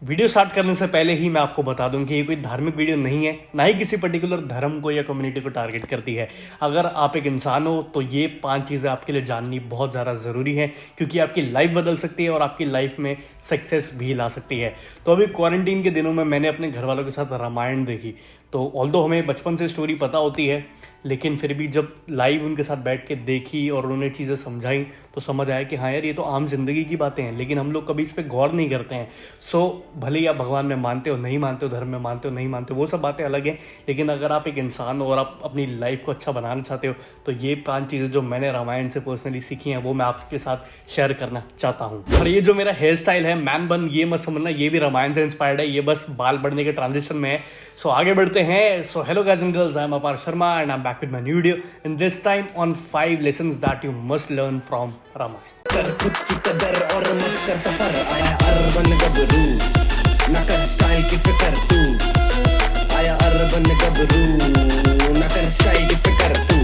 Video start करने से पहले ही मैं आपको बता दूं कि ये कोई धार्मिक वीडियो नहीं है, ना ही किसी पर्टिकुलर धर्म को या कम्युनिटी को टारगेट करती है। अगर आप एक इंसान हो तो ये 5 चीज़ें आपके लिए जाननी बहुत ज़्यादा ज़रूरी है, क्योंकि आपकी लाइफ बदल सकती है और आपकी लाइफ में सक्सेस भी ला सकती है। तो अभी क्वारंटीन के दिनों में मैंने अपने घर वालों के साथ रामायण देखी। तो ऑल्दो हमें बचपन से स्टोरी पता होती है, लेकिन फिर भी जब लाइव उनके साथ बैठ के देखी और उन्होंने चीज़ें समझाई तो समझ आया कि हाँ यार, ये तो आम जिंदगी की बातें हैं, लेकिन हम लोग कभी इस पर गौर नहीं करते हैं। सो भले ही आप भगवान में मानते हो, नहीं मानते हो, धर्म में मानते हो, नहीं मानते हो, वो सब बातें अलग हैं, लेकिन अगर आप एक इंसान हो और आप अपनी लाइफ को अच्छा बनाना चाहते हो तो ये 5 चीज़ें जो मैंने रामायण से पर्सनली सीखी हैं वो मैं आपके साथ शेयर करना चाहता हूँ। और ये जो मेरा हेयर स्टाइल है मैन बन, ये मत समझना ये भी रामायण से इंस्पायर्ड है, ये बस बाल बढ़ने के ट्रांजिशन में है। सो आगे बढ़ते हैं। So hello guys and girls, I am Apar Sharma and I am back with my new video, and this time on 5 lessons that you must learn from Ramayana. कर खुद की कदर और मत कर सफर, आया अर्बन गबरू न कर स्टाइल की फिकर तू, आया अर्बन गबरू न कर स्टाइल की फिकर तू।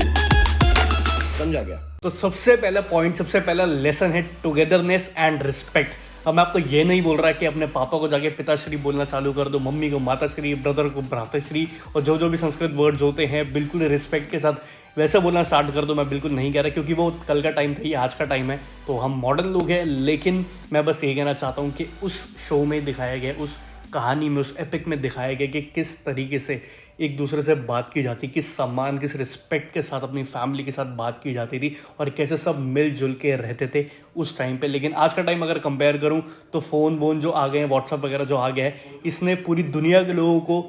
समझा गया? तो सबसे पहला पॉइंट, सबसे पहला लेसन है टुगेदरनेस एंड रिस्पेक्ट। अब मैं आपको ये नहीं बोल रहा कि अपने पापा को जाके पिताश्री बोलना चालू कर दो, मम्मी को माताश्री, ब्रदर को भ्राताश्री, और जो भी संस्कृत वर्ड्स होते हैं बिल्कुल रिस्पेक्ट के साथ वैसे बोलना स्टार्ट कर दो। मैं बिल्कुल नहीं कह रहा, क्योंकि वो कल का टाइम था, ये आज का टाइम है, तो हम मॉडर्न लोग हैं। लेकिन मैं बस ये कहना चाहता हूँ कि उस शो में दिखाया गया, उस कहानी में, उस एपिक में दिखाया गया कि किस तरीके से एक दूसरे से बात की जाती, किस सम्मान, किस रिस्पेक्ट के साथ अपनी फैमिली के साथ बात की जाती थी, और कैसे सब मिलजुल के रहते थे उस टाइम पे। लेकिन आज का टाइम अगर कंपेयर करूं तो फ़ोन वोन जो आ गए हैं, व्हाट्सअप वगैरह जो आ गया है, इसने पूरी दुनिया के लोगों को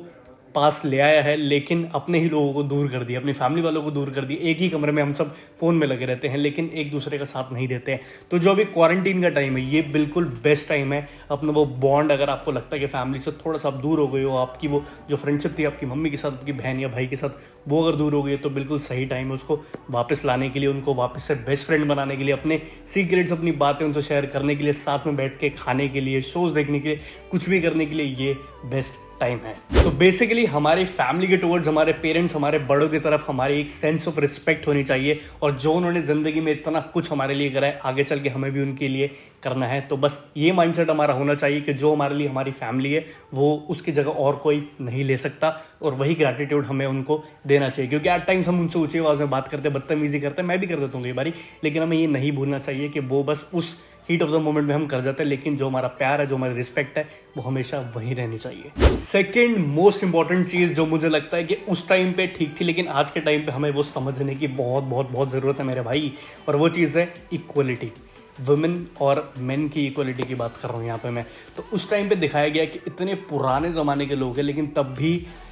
पास ले आया है, लेकिन अपने ही लोगों को दूर कर दिया, अपनी फैमिली वालों को दूर कर दिया। एक ही कमरे में हम सब फ़ोन में लगे रहते हैं, लेकिन एक दूसरे का साथ नहीं देते हैं। तो जो अभी क्वारंटीन का टाइम है, ये बिल्कुल बेस्ट टाइम है अपना वो बॉन्ड, अगर आपको लगता है कि फैमिली से थोड़ा सा आप दूर हो गए हो, आपकी वो जो फ्रेंडशिप थी आपकी मम्मी के साथ, आपकी बहन या भाई के साथ, वो अगर दूर हो गई तो बिल्कुल सही टाइम है उसको वापस लाने के लिए, उनको वापस से बेस्ट फ्रेंड बनाने के लिए, अपने सीक्रेट्स, अपनी बातें उनसे शेयर करने के लिए, साथ में बैठ के खाने के लिए, शोज़ देखने के लिए, कुछ भी करने के लिए ये बेस्ट टाइम है। तो बेसिकली हमारी फैमिली के टुवर्ड्स, हमारे पेरेंट्स, हमारे बड़ों की तरफ हमारी एक सेंस ऑफ रिस्पेक्ट होनी चाहिए, और जो उन्होंने ज़िंदगी में इतना कुछ हमारे लिए करा है, आगे चल के हमें भी उनके लिए करना है। तो बस ये माइंडसेट हमारा होना चाहिए कि जो हमारे लिए हमारी फैमिली है वो उसकी जगह और कोई नहीं ले सकता, और वही ग्रैटिट्यूड हमें उनको देना चाहिए। क्योंकि एट टाइम्स हम उनसे ऊँची आवाज़ में बात करते, बदतमीजी करते, मैं भी कर देता हूँ कई बारी, लेकिन हमें ये नहीं भूलना चाहिए कि वो बस उस हीट ऑफ द मोमेंट में हम कर जाते हैं, लेकिन जो हमारा प्यार है, जो हमारी रिस्पेक्ट है, वो हमेशा वहीं रहनी चाहिए। सेकंड मोस्ट इंपॉर्टेंट चीज़ जो मुझे लगता है कि उस टाइम पे ठीक थी, लेकिन आज के टाइम पे हमें वो समझने की बहुत बहुत बहुत ज़रूरत है मेरे भाई, और वो चीज़ है इक्वलिटी। वुमेन और मेन की इक्वलिटी की बात कर रहा हूँ यहाँ पे मैं। तो उस टाइम पे दिखाया गया कि इतने पुराने ज़माने के लोग हैं, लेकिन तब भी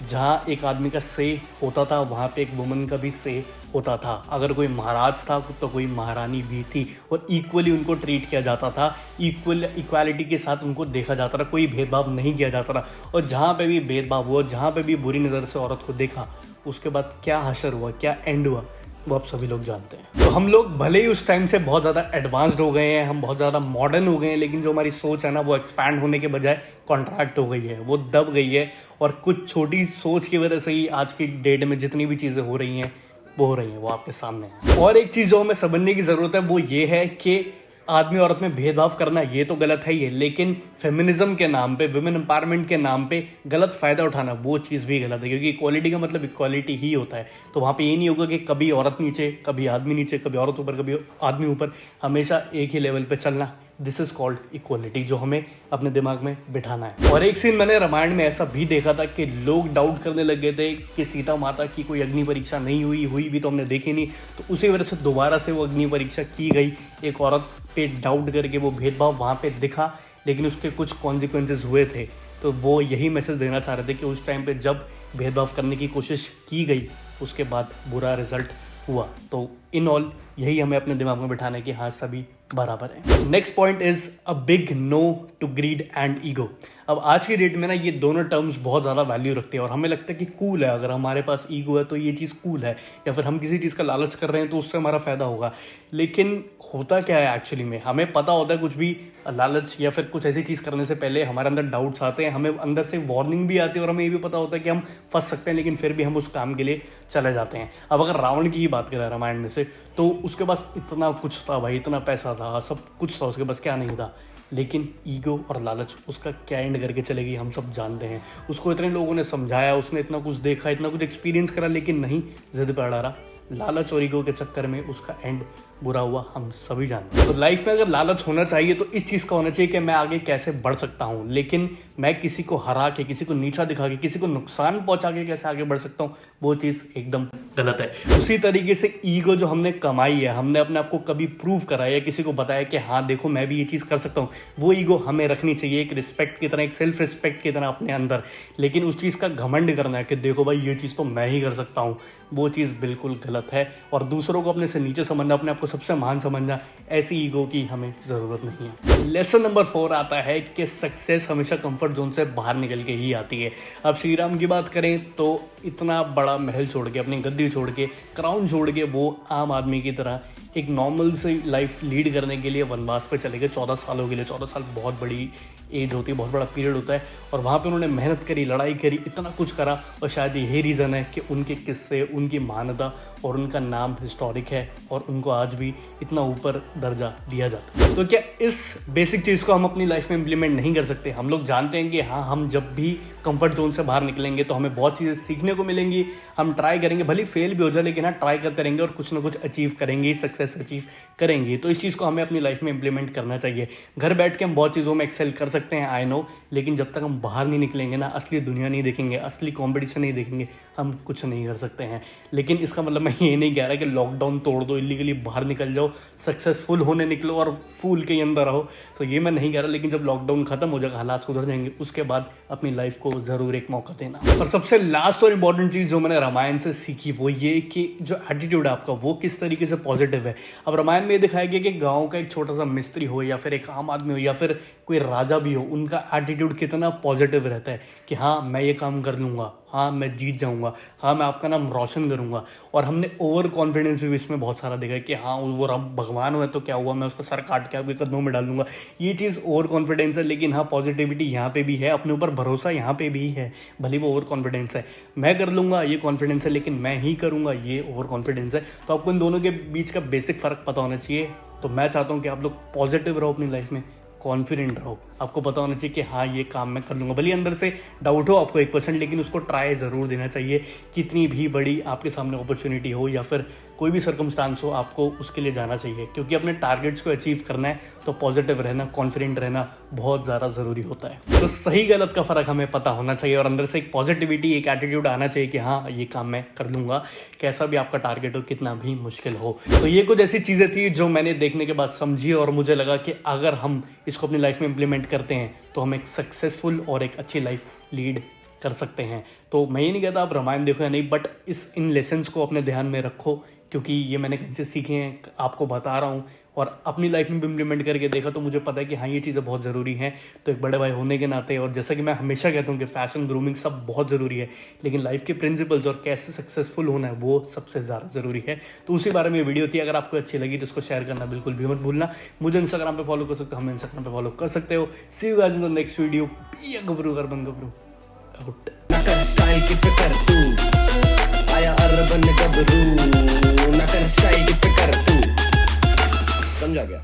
जहाँ एक आदमी का से होता था, वहाँ पे एक वुमेन का भी से होता था। अगर कोई महाराज था तो कोई महारानी भी थी, और इक्वली उनको ट्रीट किया जाता था, इक्वालिटी के साथ उनको देखा जाता था, कोई भेदभाव नहीं किया जाता था। और जहाँ पे भी भेदभाव हुआ, जहाँ पे भी बुरी नज़र से औरत को देखा, उसके बाद क्या हशर हुआ, क्या एंड हुआ, वो आप सभी लोग जानते हैं। तो हम लोग भले ही उस टाइम से बहुत ज़्यादा एडवांस्ड हो गए हैं, हम बहुत ज़्यादा मॉडर्न हो गए हैं, लेकिन जो हमारी सोच है ना, वो एक्सपैंड होने के बजाय कॉन्ट्रैक्ट हो गई है, वो दब गई है। और कुछ छोटी सोच की वजह से ही आज की डेट में जितनी भी चीज़ें हो रही हैं वो हो रही हैं, वो आपके सामने है। और एक चीज़ जो हमें समझने की ज़रूरत है वो ये है कि आदमी औरत में भेदभाव करना ये तो गलत है ही है, लेकिन फेमिनिज्म के नाम पे, वुमेन एम्पावरमेंट के नाम पे गलत फ़ायदा उठाना, वो चीज़ भी गलत है। क्योंकि इक्वालिटी का मतलब इक्वालिटी ही होता है। तो वहाँ पे ये नहीं होगा कि कभी औरत नीचे, कभी आदमी नीचे, कभी औरत ऊपर, कभी आदमी ऊपर, हमेशा एक ही लेवल पे चलना। दिस इज़ कॉल्ड इक्वलिटी, जो हमें अपने दिमाग में बिठाना है। और एक सीन मैंने रामायण में ऐसा भी देखा था कि लोग डाउट करने लग गए थे कि सीता माता की कोई अग्नि परीक्षा नहीं हुई भी तो हमने देखी नहीं, तो उसी वजह से दोबारा से वो अग्नि परीक्षा की गई। एक औरत पे डाउट करके वो भेदभाव वहाँ पे दिखा, लेकिन उसके कुछ कॉन्सिक्वेंसेस हुए थे। तो वो यही मैसेज देना चाह रहे थे कि उस टाइम पे जब भेदभाव करने की कोशिश की गई, उसके बाद बुरा रिजल्ट हुआ। तो इन ऑल यही हमें अपने दिमाग में बिठाना है कि हाँ, सभी बराबर है। Next point is a big no to greed and ego. अब आज की डेट में ना ये दोनों टर्म्स बहुत ज़्यादा वैल्यू रखते हैं, और हमें लगता है कि कूल है, अगर हमारे पास ईगो है तो ये चीज़ कूल है, या फिर हम किसी चीज़ का लालच कर रहे हैं तो उससे हमारा फ़ायदा होगा। लेकिन होता क्या है एक्चुअली में, हमें पता होता है कुछ भी लालच या फिर कुछ ऐसी चीज़ करने से पहले हमारे अंदर डाउट्स आते हैं, हमें अंदर से वार्निंग भी आती है, और हमें ये भी पता होता है कि हम फंस सकते हैं, लेकिन फिर भी हम उस काम के लिए चले जाते हैं। अब अगर रावण की ही बात करें रामायण में से, तो उसके पास इतना कुछ था भाई, इतना पैसा था, सब कुछ था उसके पास, क्या नहीं था, लेकिन ईगो और लालच उसका क्या एंड करके चलेगी हम सब जानते हैं। उसको इतने लोगों ने समझाया, उसने इतना कुछ देखा, इतना कुछ एक्सपीरियंस करा, लेकिन नहीं, जिद पे अड़ा रहा। लालच और ईगो के चक्कर में उसका एंड बुरा हुआ, हम सभी जानते हैं। तो लाइफ में अगर लालच होना चाहिए तो इस चीज़ का होना चाहिए कि मैं आगे कैसे बढ़ सकता हूँ, लेकिन मैं किसी को हरा के, किसी को नीचा दिखा के, किसी को नुकसान पहुंचा के कैसे आगे बढ़ सकता हूँ, वो चीज़ एकदम गलत है। उसी तरीके से ईगो जो हमने कमाई है, हमने अपने आप को कभी प्रूव करा या किसी को बताया कि हाँ देखो मैं भी ये चीज़ कर सकता हूँ, वो ईगो हमें रखनी चाहिए एक रिस्पेक्ट की तरह, एक सेल्फ रिस्पेक्ट की तरह अपने अंदर। लेकिन उस चीज़ का घमंड करना है कि देखो भाई ये चीज़ तो मैं ही कर सकता हूँ, वो चीज़ बिल्कुल गलत है। और दूसरों को अपने से नीचे समझना, अपने आप को सबसे महान समझना, ऐसी ईगो की हमें ज़रूरत नहीं है। लेसन नंबर 4 आता है कि सक्सेस हमेशा कंफर्ट जोन से बाहर निकल के ही आती है। अब श्री राम की बात करें तो इतना बड़ा महल छोड़ के, अपनी गद्दी छोड़ के, क्राउन छोड़ के, वो आम आदमी की तरह एक नॉर्मल सी लाइफ लीड करने के लिए वनवास पे चले गए 14 सालों के लिए। 14 साल बहुत बड़ी एज होती है, बहुत बड़ा पीरियड होता है, और वहाँ पे उन्होंने मेहनत करी, लड़ाई करी, इतना कुछ करा, और शायद यही रीज़न है कि उनके किस्से, उनकी मान्यता और उनका नाम हिस्टोरिक है, और उनको आज भी इतना ऊपर दर्जा दिया जाता है। तो क्या इस बेसिक चीज़ को हम अपनी लाइफ में इम्प्लीमेंट नहीं कर सकते? हम लोग जानते हैं कि हाँ, हम जब भी कंफर्ट जोन से बाहर निकलेंगे तो हमें बहुत चीज़ें सीखने को मिलेंगी, हम ट्राई करेंगे, भले फेल भी हो जाए, लेकिन हाँ ट्राई करते रहेंगे और कुछ ना कुछ अचीव करेंगे, सक्सेस अचीव करेंगे। तो इस चीज़ को हमें अपनी लाइफ में इम्प्लीमेंट करना चाहिए। घर बैठ के हम बहुत चीज़ों में एक्सेल कर सकते हैं, आई नो, लेकिन जब तक हम बाहर नहीं निकलेंगे ना, असली दुनिया नहीं देखेंगे, असली कॉम्पिटिशन नहीं देखेंगे, हम कुछ नहीं कर सकते हैं। लेकिन इसका मतलब मैं ये नहीं कह रहा कि लॉकडाउन तोड़ दो, इलीगली बाहर निकल जाओ, सक्सेसफुल होने निकलो और फूल के अंदर रहो, तो ये मैं नहीं कह रहा। लेकिन जब लॉकडाउन खत्म हो जाएगा, हालात सुधर जाएंगे, उसके बाद अपनी लाइफ को ज़रूर एक मौका देना। और सबसे लास्ट और इम्पॉर्टेंट चीज़ जो मैंने रामायण से सीखी वो ये कि जो एटीट्यूड है आपका वो किस तरीके से पॉजिटिव है। अब रामायण में ये दिखाया गया कि गाँव का एक छोटा सा मिस्त्री हो या फिर एक आम आदमी हो या फिर कोई राजा भी हो, उनका एटीट्यूड कितना पॉजिटिव रहता है कि हाँ मैं ये काम कर लूँगा, हाँ मैं जीत जाऊँगा, हाँ मैं आपका नाम रोशन करूँगा। और हमने ओवर कॉन्फिडेंस भी इसमें बहुत सारा देखा है कि हाँ वो राम भगवान हुआ तो क्या हुआ, मैं उसका सर काट के आपके कदमों में डाल दूंगा। ये चीज़ ओवर कॉन्फिडेंस है, लेकिन हाँ पॉजिटिविटी यहाँ पे भी है, अपने ऊपर भरोसा यहाँ पे भी है। भले वो ओवर कॉन्फिडेंस है, मैं कर लूँगा ये कॉन्फिडेंस है, लेकिन मैं ही करूँगा ये ओवर कॉन्फिडेंस है। तो आपको इन दोनों के बीच का बेसिक फ़र्क पता होना चाहिए। तो मैं चाहता हूँ कि आप लोग पॉजिटिव रहो अपनी लाइफ में, कॉन्फिडेंट रहो। आपको पता होना चाहिए कि हाँ ये काम मैं कर लूँगा, भले अंदर से डाउट हो आपको 1%, लेकिन उसको ट्राई ज़रूर देना चाहिए। कितनी भी बड़ी आपके सामने अपॉर्चुनिटी हो या फिर कोई भी सर्कमस्टांस हो, आपको उसके लिए जाना चाहिए, क्योंकि अपने टारगेट्स को अचीव करना है तो पॉजिटिव रहना, कॉन्फिडेंट रहना बहुत ज़्यादा ज़रूरी होता है। तो सही गलत का फ़र्क हमें पता होना चाहिए और अंदर से एक पॉजिटिविटी, एक एटीट्यूड आना चाहिए कि हाँ ये काम मैं कर लूँगा, कैसा भी आपका टारगेट हो, कितना भी मुश्किल हो। तो ये कुछ ऐसी चीज़ें थी जो मैंने देखने के बाद समझी और मुझे लगा कि अगर हम इसको अपनी लाइफ में इम्प्लीमेंट करते हैं तो हम एक सक्सेसफुल और एक अच्छी लाइफ लीड कर सकते हैं। तो मैं ये नहीं कहता आप रामायण देखो या नहीं, बट इन लेसन्स को अपने ध्यान में रखो, क्योंकि ये मैंने कहीं से सीखे हैं, आपको बता रहा हूँ और अपनी लाइफ में भी इम्प्लीमेंट करके देखा तो मुझे पता है कि हाँ ये चीज़ें बहुत ज़रूरी हैं। तो एक बड़े भाई होने के नाते, और जैसा कि मैं हमेशा कहता हूँ कि फैशन, ग्रूमिंग सब बहुत ज़रूरी है, लेकिन लाइफ के प्रिंसिपल्स और कैसे सक्सेसफुल होना है वो सबसे ज़्यादा ज़रूरी है। तो उसी बारे में वीडियो थी। अगर आपको अच्छी लगी तो इसको शेयर करना बिल्कुल भी मत भूलना। मुझे इंस्टाग्राम पर फॉलो कर सकते हो, हमें इंस्टाग्राम पर फॉलो कर सकते हो। See you guys in the next video. पिया गबरू अर्बन गबरू आउट। ना कर स्टाइल की फिकर तू, आया अर्बन गबरू, ना कर स्टाइल की फिकर तू, समझा गया।